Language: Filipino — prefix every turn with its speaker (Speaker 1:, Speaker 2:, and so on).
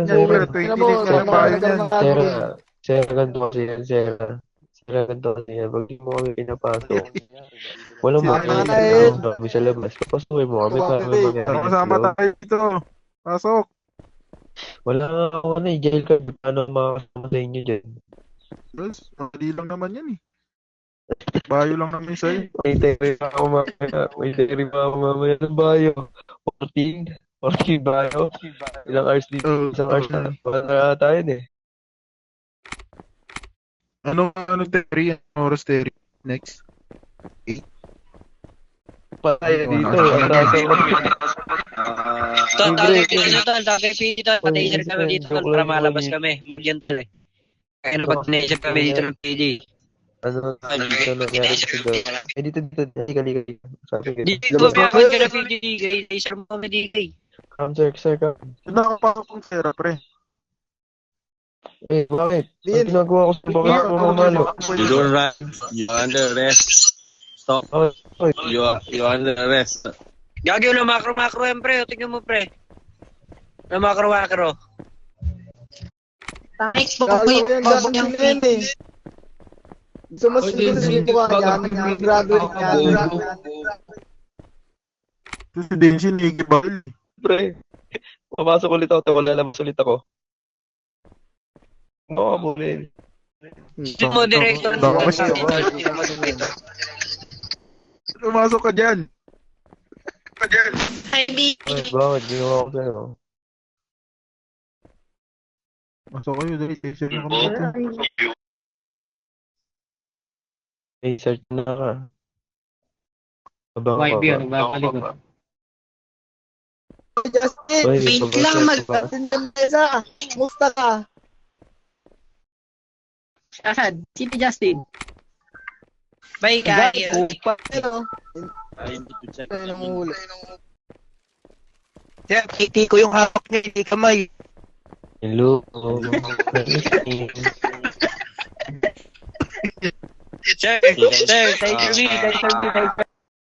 Speaker 1: niyan,
Speaker 2: sir.
Speaker 1: sir.
Speaker 3: Tingnan
Speaker 1: 20
Speaker 3: mo,
Speaker 1: days nga lang bayo niyan.
Speaker 2: Sir, sir, ganito kasi yan, sir. Sir, ganito kasi yan. Pag di mo kami pinapasok, walang
Speaker 3: Sira na
Speaker 2: makakita
Speaker 3: eh.
Speaker 2: na kami sa labas. Papasukin mo kami para may
Speaker 1: Tara,
Speaker 2: mangyari sa
Speaker 1: kasama
Speaker 2: loob.
Speaker 1: tayo dito. Pasok.
Speaker 2: Wala nga ako na eh, jail card. Paano makakasama sa inyo dyan?
Speaker 1: Yes, mali lang naman yan eh. Bayo lang namin sa'yo.
Speaker 2: May teri pa ako mamaya ng bayo. 14? 14 bayo? Ilang hours dito? Isang hours na. Wala tayo eh.
Speaker 1: Ano, Terry? Ano oras, Terry? Next.
Speaker 2: Patay dito.
Speaker 4: Tol, tagay dito, tol. Tagay dito. Pataser kami dito, tol. Para malabas kami. Yan, tol eh. Kaya na pag-pataser kami dito ng PD.
Speaker 2: Ano nangyari sa doon? Dito. Halika. Sabi ko.
Speaker 4: Dito kami ako dyan ng PD. Taser mo kami dito eh.
Speaker 2: Come, sir, come.
Speaker 1: Nakapasok ng pera, pre.
Speaker 2: Eh, bakit? Ang ginagawa ko sa bakit mo mamalo?
Speaker 5: You don't run. You under arrest. Stop.
Speaker 2: Okay.
Speaker 5: You under arrest.
Speaker 4: Gagi ulo macro yan, pre. Tingnan mo, pre. Ulo macro.
Speaker 3: Gagawin yan, gagawin yan eh. Gusto mo sinisin mo ka yan, graduate yan.
Speaker 1: Si Denshin, nagibal.
Speaker 2: Pre, papasok ulit ako, wala lalabas ulit ako. Oo, bulin.
Speaker 4: Gusto mo, director.
Speaker 1: Pumasok ka dyan.
Speaker 4: Ay,
Speaker 2: Ay, bakit? Ginawa ko sa'yo.
Speaker 1: Pasok kayo, dali. Teacher nyo kami dito.
Speaker 2: Eh, search na ka. Abang
Speaker 6: YB,
Speaker 2: ka.
Speaker 6: nagbabalikod.
Speaker 3: Justin,
Speaker 2: Oy,
Speaker 3: wait
Speaker 2: babasa
Speaker 3: lang,
Speaker 2: ko ba?
Speaker 3: mag-attend mesa. Musta ka?
Speaker 6: Asan? Sino Justin?
Speaker 4: Bay, kaya.
Speaker 3: Ano? Tayo ng ulo.
Speaker 7: Sir, titi ko yung hawak niya, hindi kamay.
Speaker 2: Hello.
Speaker 4: Sir, taser me.